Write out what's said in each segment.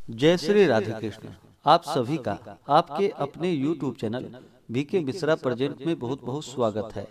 जय श्री राधे कृष्ण। आप सभी का आपके अपने YouTube channel B K Mishra present में बहुत बहुत स्वागत है।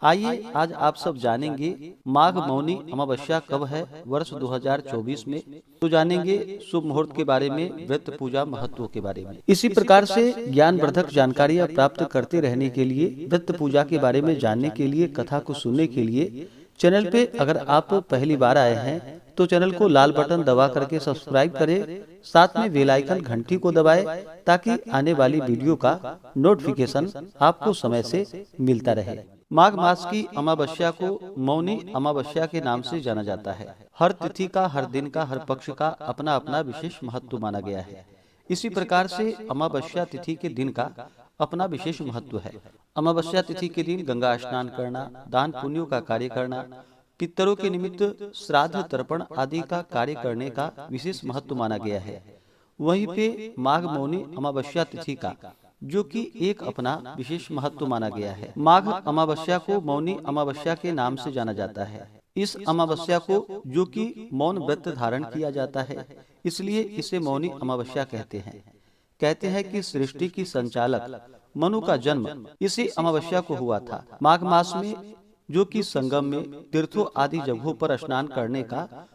आइए आज आप सब जानेंगे माघ मौनी अमावस्या कब है वर्ष 2024 में। तो जानेंगे शुभ मुहूर्त के बारे में, व्रत पूजा महत्व के बारे में। इसी प्रकार से ज्ञानवर्धक जानकारियाँ प्राप्त करते रहने के लिए, व्रत पूजा के बारे में जानने के लिए, कथा को सुनने के लिए चैनल पे अगर आप पहली बार आए हैं तो चैनल को लाल बटन दबा करके सब्सक्राइब करें, साथ में बेल आइकन घंटी को दबाएं ताकि आने वाली वीडियो का नोटिफिकेशन आपको समय से मिलता रहे। माघ मास की अमावस्या को मौनी अमावस्या के नाम से जाना जाता है। हर तिथि का, हर दिन का, हर पक्ष का अपना अपना विशेष महत्व माना गया है। इसी प्रकार से अमावस्या तिथि के दिन का अपना विशेष महत्व है। अमावस्या तिथि के दिन गंगा स्नान करना, दान पुण्यों का कार्य करना, पितरों के निमित्त श्राद्ध तर्पण आदि का कार्य करने का विशेष महत्व माना गया है। वहीं पे माघ मौनी अमावस्या तिथि का जो कि एक अपना विशेष महत्व माना गया है। माघ अमावस्या को मौनी अमावस्या के नाम से जाना जाता है। इस अमावस्या को जो कि मौन व्रत धारण किया जाता है, इसलिए इसे मौनी अमावस्या कहते हैं। कहते हैं कि सृष्टि की संचालक मनु का जन्म इसी अमावस्या को हुआ था। माघ मास में जो कि संगम में, तीर्थों आदि जगहों पर स्नान करने का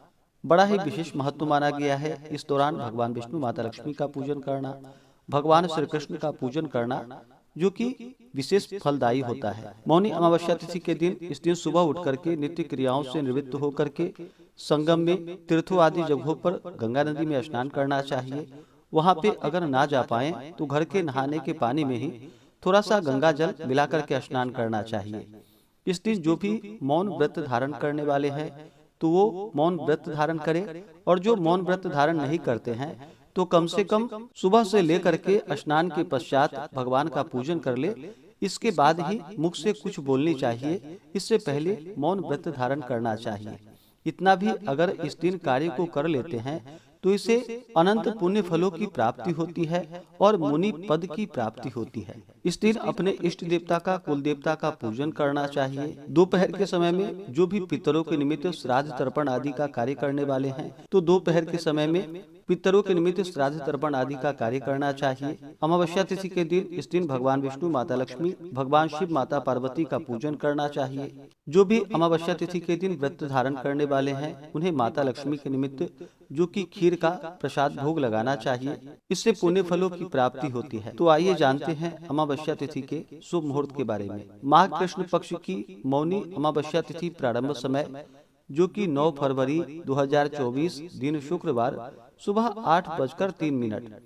बड़ा ही विशेष महत्व माना गया है। इस दौरान भगवान विष्णु, माता लक्ष्मी का पूजन करना, भगवान श्री कृष्ण का पूजन करना जो कि विशेष फलदायी होता है। मौनी अमावस्या तिथि के दिन इस दिन सुबह उठ करके नित्य क्रियाओं से निवृत्त होकर के संगम में, तीर्थों आदि जगहों पर गंगा नदी में स्नान करना चाहिए। वहाँ पे अगर ना जा पाए तो घर के नहाने के पानी में ही थोड़ा सा गंगा जल मिलाकर के स्नान करना चाहिए। इस दिन जो भी मौन व्रत धारण करने वाले हैं तो वो मौन व्रत धारण करें, और जो मौन व्रत धारण नहीं करते हैं तो कम से कम सुबह से लेकर के स्नान के पश्चात भगवान का पूजन कर ले। इसके बाद ही मुख से कुछ बोलनी चाहिए, इससे पहले मौन व्रत धारण करना चाहिए। इतना भी अगर इस दिन कार्य को कर लेते हैं तो इसे अनंत पुण्य फलों की प्राप्ति होती है और मुनि पद की प्राप्ति होती है। इस दिन अपने इष्ट देवता का, कुल देवता का पूजन करना चाहिए। दोपहर के समय में जो भी पितरों के निमित्त श्राद्ध तर्पण आदि का कार्य करने वाले हैं तो दोपहर के समय में पितरों के निमित्त श्राद्ध तर्पण आदि का कार्य करना चाहिए। अमावस्या तिथि के दिन इस दिन भगवान विष्णु, माता लक्ष्मी, भगवान शिव, माता पार्वती का पूजन करना चाहिए। जो भी अमावस्या तिथि के दिन व्रत धारण करने वाले हैं उन्हें माता लक्ष्मी के निमित्त जो कि खीर का प्रसाद भोग लगाना चाहिए। इससे पुण्य फलों की प्राप्ति होती है। तो आइए जानते हैं अमावस्या तिथि के शुभ मुहूर्त के बारे में। माघ कृष्ण पक्ष की मौनी अमावस्या तिथि प्रारंभ समय जो कि 9 फरवरी 2024 दिन शुक्रवार सुबह 8:03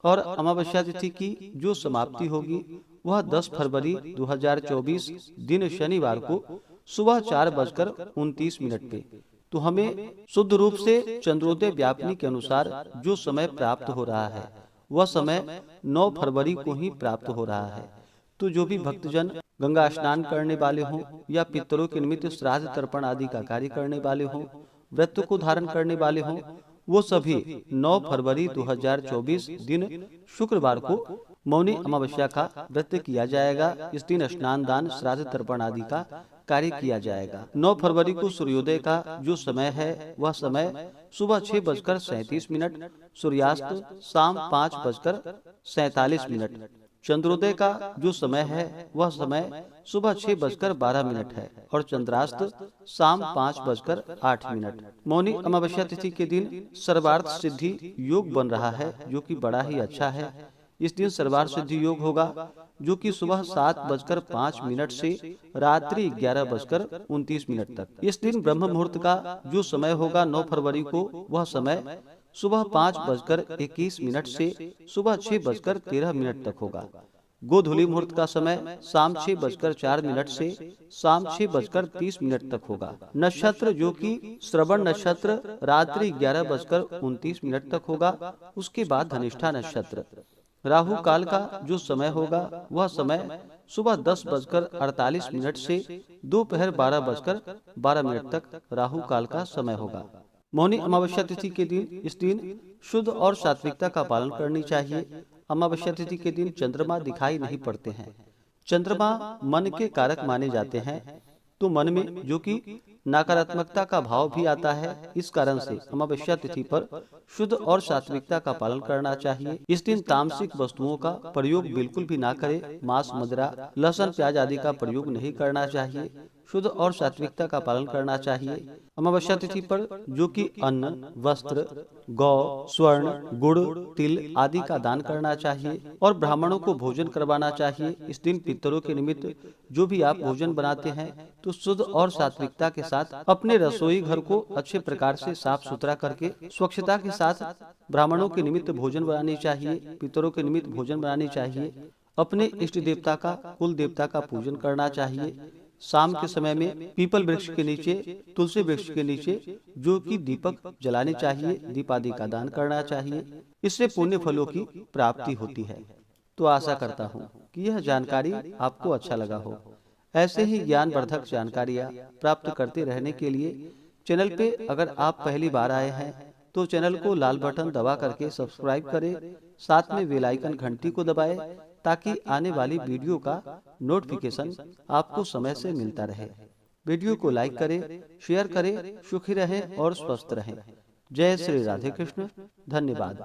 और अमावस्या तिथि की जो समाप्ति होगी वह 10 फरवरी 2024 दिन शनिवार को सुबह 4:29 पे। तो हमें शुद्ध रूप से चंद्रोदय व्यापनी के अनुसार जो समय प्राप्त हो रहा है वह समय 9 फरवरी को ही प्राप्त हो रहा है। तो जो भी भक्तजन गंगा स्नान करने वाले हों या पितरों के निमित्त श्राद्ध तर्पण आदि का कार्य करने वाले हों, व्रत को धारण करने वाले हों, वो सभी 9 फरवरी 2024 दिन शुक्रवार को मौनी अमावस्या का व्रत किया जाएगा। इस दिन स्नान, दान, श्राद्ध तर्पण आदि का कार्य किया जाएगा। 9 फरवरी को सूर्योदय का जो समय है वह समय सुबह 6:37, सूर्यास्त शाम 5:47। चंद्रोदय का जो समय है वह समय सुबह 6:12 है और चंद्रास्त शाम 5:08। मौनी अमावस्या तिथि के दिन सर्वार्थ सिद्धि योग बन रहा है जो कि बड़ा ही अच्छा है। इस दिन सर्वार्थ सिद्धि योग होगा जो कि सुबह 7:05 से रात्रि 11:29 तक। इस दिन ब्रह्म मुहूर्त का जो समय होगा 9 फरवरी को वह समय सुबह 5:21 से सुबह 6:13 तक होगा। गोधूली मुहूर्त का समय शाम 6:04 से शाम 6:30 तक होगा। नक्षत्र जो कि श्रवण नक्षत्र रात्रि 11:29 तक होगा। उसके बाद धनिष्ठा नक्षत्र। राहु काल का जो समय होगा वह समय सुबह 10:48 से दोपहर 12:12 तक राहु काल का समय होगा। मौनी अमावस्या तिथि के दिन इस दिन शुद्ध और सात्विकता का पालन करनी चाहिए। अमावस्या तिथि के दिन चंद्रमा दिखाई नहीं पड़ते हैं। चंद्रमा मन के कारक माने जाते हैं, तो मन में जो कि नकारात्मकता का भाव भी आता है। इस कारण से अमावस्या तिथि पर शुद्ध और सात्विकता का पालन करना चाहिए। इस दिन तामसिक वस्तुओं का प्रयोग बिल्कुल भी ना करें। मांस, मदिरा, लहसुन, प्याज आदि का प्रयोग नहीं करना चाहिए। शुद्ध और सात्विकता का पालन करना चाहिए। अमावस्या तिथि पर जो कि अन्न, वस्त्र, गौ, स्वर्ण, गुड़, तिल आदि का दान करना चाहिए और ब्राह्मणों को भोजन करवाना चाहिए। इस दिन पितरों के निमित्त जो भी आप भोजन बनाते हैं तो शुद्ध और सात्विकता के साथ अपने रसोई घर को अच्छे प्रकार से साफ सुथरा करके स्वच्छता के साथ ब्राह्मणों के निमित्त भोजन बनानी चाहिए, पितरों के निमित्त भोजन बनानी चाहिए। अपने इष्ट देवता का, कुल देवता का पूजन करना चाहिए। शाम के समय में पीपल वृक्ष के नीचे, तुलसी वृक्ष के नीचे जो कि दीपक जलाने चाहिए, दीप आदि का दान करना चाहिए। इससे पुण्य फलों की प्राप्ति होती है। तो आशा करता हूँ कि यह जानकारी आपको अच्छा लगा हो। ऐसे ही ज्ञानवर्धक जानकारियाँ प्राप्त करते रहने के लिए चैनल पे अगर आप पहली बार आए हैं तो चैनल को लाल बटन दबा करके सब्सक्राइब करें, साथ में बेल आइकन घंटी को दबाएं ताकि आने वाली वीडियो का नोटिफिकेशन आपको समय से मिलता रहे। वीडियो को लाइक करें, शेयर करें। सुखी रहें और स्वस्थ रहें। जय श्री राधे कृष्ण। धन्यवाद।